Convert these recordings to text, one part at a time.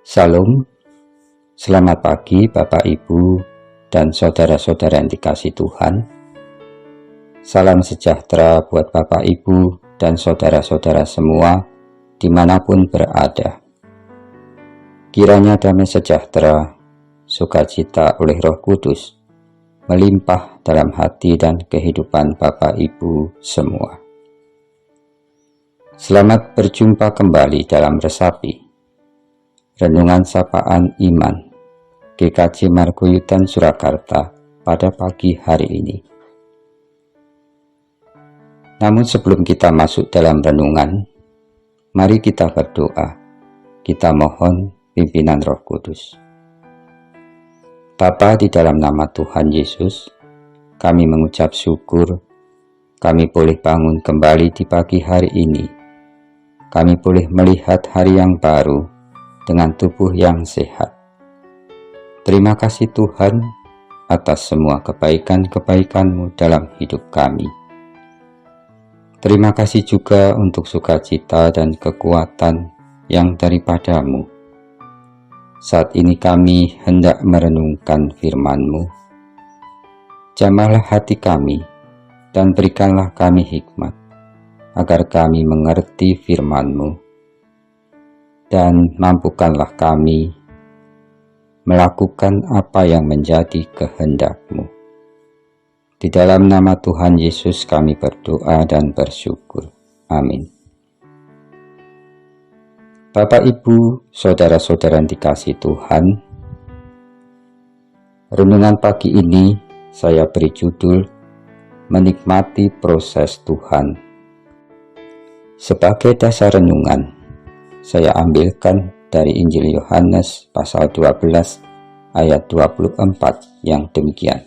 Salam, selamat pagi Bapak Ibu dan saudara-saudara yang dikasihi Tuhan. Salam sejahtera buat Bapak Ibu dan saudara-saudara semua dimanapun berada. Kiranya damai sejahtera, sukacita oleh Roh Kudus melimpah dalam hati dan kehidupan Bapak Ibu semua. Selamat berjumpa kembali dalam Resapi Renungan Sapaan Iman GKJ Margoyudan Surakarta pada pagi hari ini. Namun sebelum kita masuk dalam renungan, mari kita berdoa. Kita mohon pimpinan Roh Kudus. Bapa, di dalam nama Tuhan Yesus, kami mengucap syukur kami boleh bangun kembali di pagi hari ini. Kami boleh melihat hari yang baru dengan tubuh yang sehat. Terima kasih Tuhan atas semua kebaikan-kebaikan-Mu dalam hidup kami. Terima kasih juga untuk sukacita dan kekuatan yang daripada-Mu. Saat ini kami hendak merenungkan firman-Mu. Jamahlah hati kami dan berikanlah kami hikmat, agar kami mengerti firman-Mu. Dan mampukanlah kami melakukan apa yang menjadi kehendak-Mu. Di dalam nama Tuhan Yesus kami berdoa dan bersyukur. Amin. Bapak, Ibu, saudara-saudara yang dikasihi Tuhan, renungan pagi ini saya beri judul Menikmati Proses Tuhan. Sebagai dasar renungan, saya ambilkan dari Injil Yohanes pasal 12 ayat 24 yang demikian.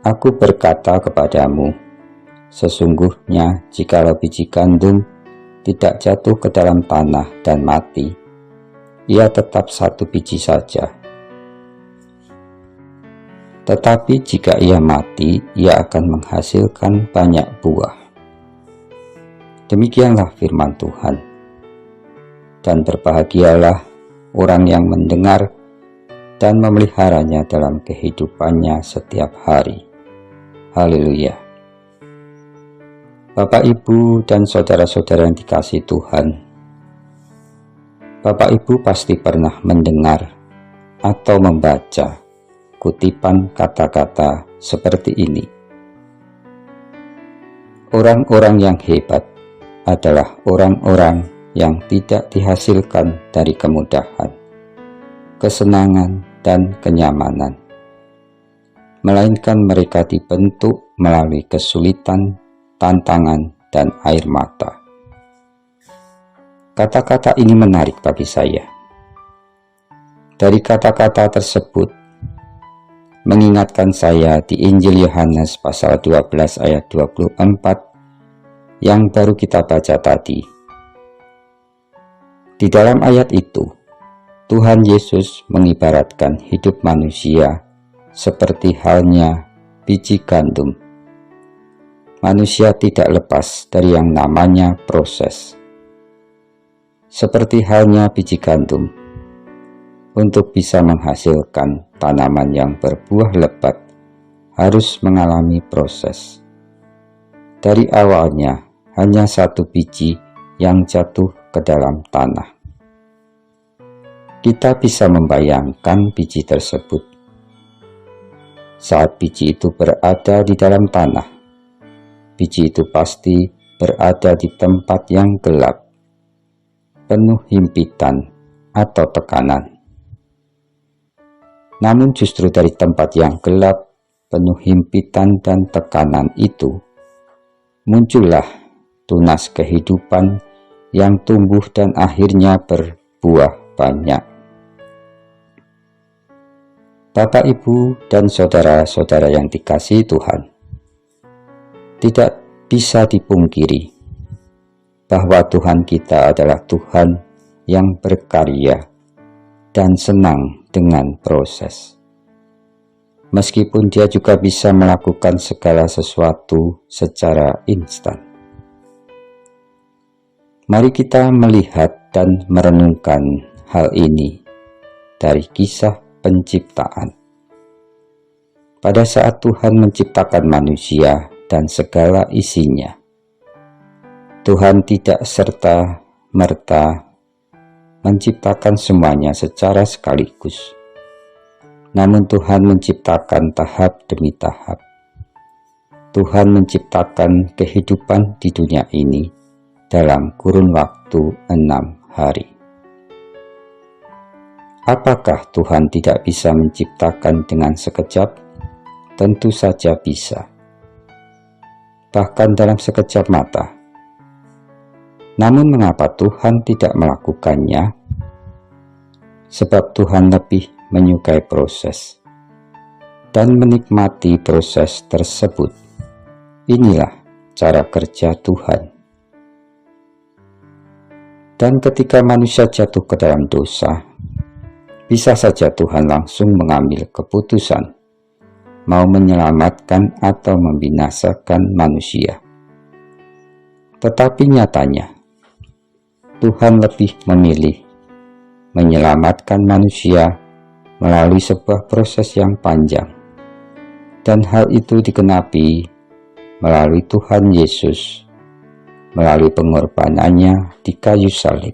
Aku berkata kepadamu, sesungguhnya jikalau biji gandum tidak jatuh ke dalam tanah dan mati, ia tetap satu biji saja. Tetapi jika ia mati, ia akan menghasilkan banyak buah. Demikianlah firman Tuhan. Dan berbahagialah orang yang mendengar dan memeliharanya dalam kehidupannya setiap hari. Haleluya. Bapak, Ibu, dan saudara-saudara yang dikasihi Tuhan, Bapak Ibu pasti pernah mendengar atau membaca kutipan kata-kata seperti ini. Orang-orang yang hebat adalah orang-orang yang tidak dihasilkan dari kemudahan, kesenangan, dan kenyamanan, melainkan mereka dibentuk melalui kesulitan, tantangan, dan air mata. Kata-kata ini menarik bagi saya. Dari kata-kata tersebut mengingatkan saya di Injil Yohanes pasal 12 ayat 24 yang baru kita baca tadi. Di dalam ayat itu, Tuhan Yesus mengibaratkan hidup manusia seperti halnya biji gandum. Manusia tidak lepas dari yang namanya proses. Seperti halnya biji gandum, untuk bisa menghasilkan tanaman yang berbuah lebat harus mengalami proses. Dari awalnya hanya satu biji yang jatuh ke dalam tanah. Kita bisa membayangkan biji tersebut. Saat biji itu berada di dalam tanah, biji itu pasti berada di tempat yang gelap, penuh himpitan atau tekanan. Namun justru dari tempat yang gelap, penuh himpitan dan tekanan itu, muncullah tunas kehidupan yang tumbuh dan akhirnya berbuah banyak. Bapak, Ibu, dan saudara-saudara yang dikasihi Tuhan, tidak bisa dipungkiri bahwa Tuhan kita adalah Tuhan yang berkarya dan senang dengan proses. Meskipun Dia juga bisa melakukan segala sesuatu secara instan. Mari kita melihat dan merenungkan hal ini dari kisah penciptaan. Pada saat Tuhan menciptakan manusia dan segala isinya, Tuhan tidak serta-merta menciptakan semuanya secara sekaligus. Namun Tuhan menciptakan tahap demi tahap. Tuhan menciptakan kehidupan di dunia ini dalam kurun waktu 6 hari. Apakah Tuhan tidak bisa menciptakan dengan sekejap? Tentu saja bisa. Bahkan dalam sekejap mata. Namun mengapa Tuhan tidak melakukannya? Sebab Tuhan lebih menyukai proses dan menikmati proses tersebut. Inilah cara kerja Tuhan. Dan ketika manusia jatuh ke dalam dosa, bisa saja Tuhan langsung mengambil keputusan mau menyelamatkan atau membinasakan manusia. Tetapi nyatanya, Tuhan lebih memilih menyelamatkan manusia melalui sebuah proses yang panjang. Dan hal itu digenapi melalui Tuhan Yesus, melalui pengorbanannya di kayu salib.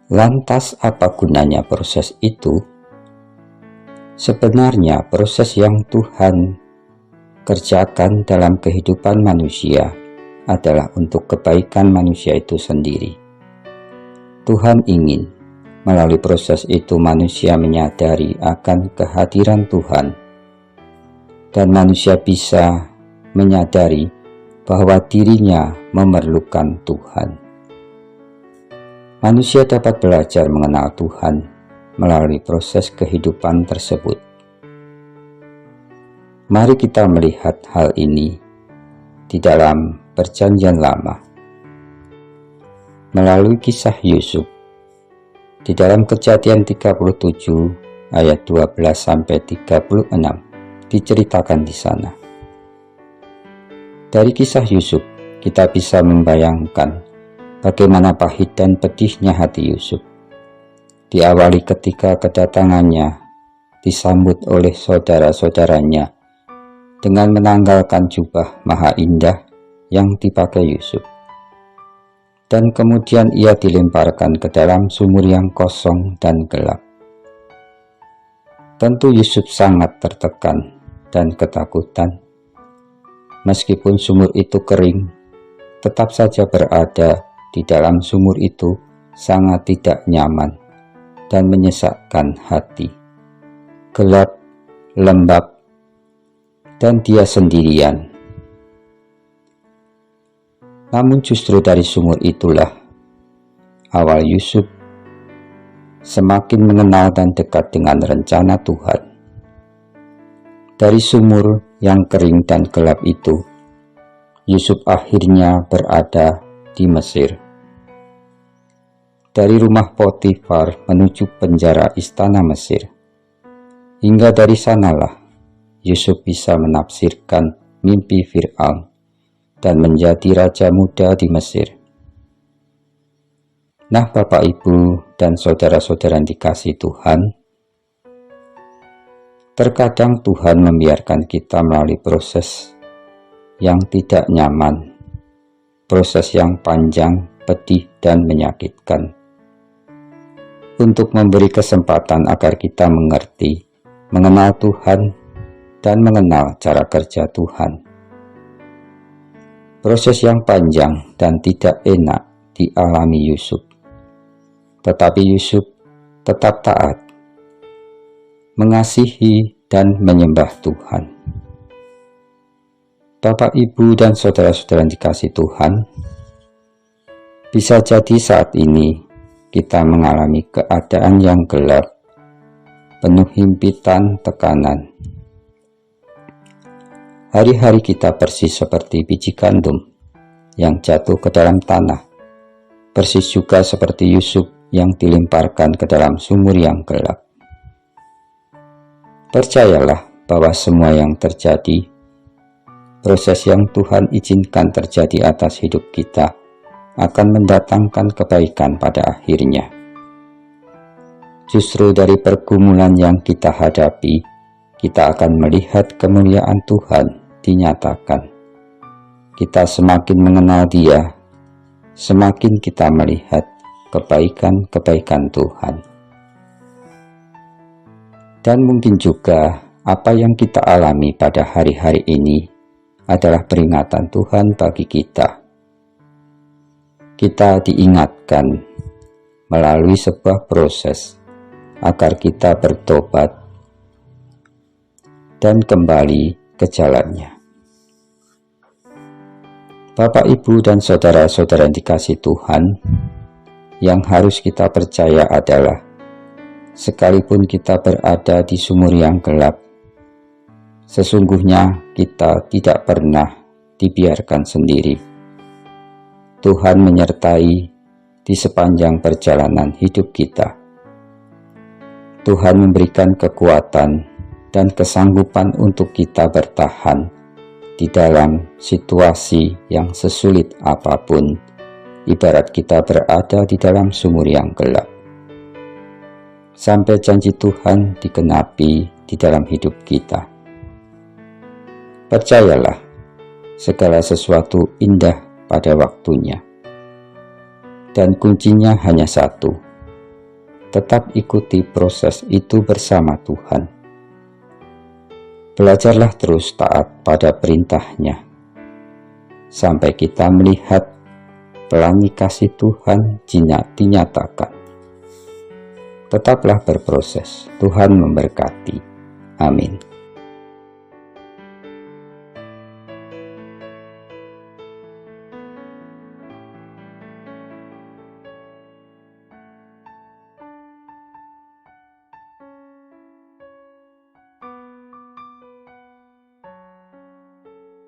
Lantas apa gunanya proses itu? Sebenarnya proses yang Tuhan kerjakan dalam kehidupan manusia adalah untuk kebaikan manusia itu sendiri. Tuhan ingin melalui proses itu manusia menyadari akan kehadiran Tuhan, dan manusia bisa menyadari bahwa dirinya memerlukan Tuhan. Manusia dapat belajar mengenal Tuhan melalui proses kehidupan tersebut. Mari kita melihat hal ini di dalam Perjanjian Lama melalui kisah Yusuf di dalam Kejadian 37 ayat 12-36 diceritakan di sana. Dari kisah Yusuf kita bisa membayangkan bagaimana pahit dan pedihnya hati Yusuf. Diawali ketika kedatangannya disambut oleh saudara-saudaranya dengan menanggalkan jubah maha indah yang dipakai Yusuf. Dan kemudian ia dilemparkan ke dalam sumur yang kosong dan gelap. Tentu Yusuf sangat tertekan dan ketakutan. Meskipun sumur itu kering, tetap saja berada di dalam sumur itu sangat tidak nyaman dan menyesakkan hati. Gelap, lembab, dan dia sendirian. Namun justru dari sumur itulah awal Yusuf semakin mengenal dan dekat dengan rencana Tuhan. Dari sumur yang kering dan gelap itu, Yusuf akhirnya berada di Mesir. Dari rumah Potifar menuju penjara istana Mesir. Hingga dari sanalah Yusuf bisa menafsirkan mimpi Fir'aun dan menjadi raja muda di Mesir. Nah, Bapak, Ibu, dan saudara-saudara yang dikasihi Tuhan, terkadang Tuhan membiarkan kita melalui proses yang tidak nyaman, proses yang panjang, pedih, dan menyakitkan, untuk memberi kesempatan agar kita mengerti, mengenal Tuhan, dan mengenal cara kerja Tuhan. Proses yang panjang dan tidak enak dialami Yusuf. Tetapi Yusuf tetap taat, mengasihi, dan menyembah Tuhan. Bapak, Ibu, dan saudara-saudara yang dikasihi Tuhan, bisa jadi saat ini kita mengalami keadaan yang gelap, penuh himpitan, tekanan. Hari-hari kita persis seperti biji gandum yang jatuh ke dalam tanah, persis juga seperti Yusuf yang dilemparkan ke dalam sumur yang gelap. Percayalah bahwa semua yang terjadi proses yang Tuhan izinkan terjadi atas hidup kita akan mendatangkan kebaikan pada akhirnya. Justru dari pergumulan yang kita hadapi, kita akan melihat kemuliaan Tuhan dinyatakan. Kita semakin mengenal Dia, semakin kita melihat kebaikan-kebaikan Tuhan. Dan mungkin juga apa yang kita alami pada hari-hari ini adalah peringatan Tuhan bagi kita. Kita diingatkan melalui sebuah proses agar kita bertobat dan kembali ke jalannya. Bapak, Ibu, dan saudara-saudara yang dikasihi Tuhan, yang harus kita percaya adalah sekalipun kita berada di sumur yang gelap, sesungguhnya kita tidak pernah dibiarkan sendiri. Tuhan menyertai di sepanjang perjalanan hidup kita. Tuhan memberikan kekuatan dan kesanggupan untuk kita bertahan di dalam situasi yang sesulit apapun, ibarat kita berada di dalam sumur yang gelap. Sampai janji Tuhan digenapi di dalam hidup kita. Percayalah, segala sesuatu indah pada waktunya. Dan kuncinya hanya satu. Tetap ikuti proses itu bersama Tuhan. Belajarlah terus taat pada perintah-Nya, sampai kita melihat pelangi kasih Tuhan dinyatakan. Tetaplah berproses, Tuhan memberkati. Amin.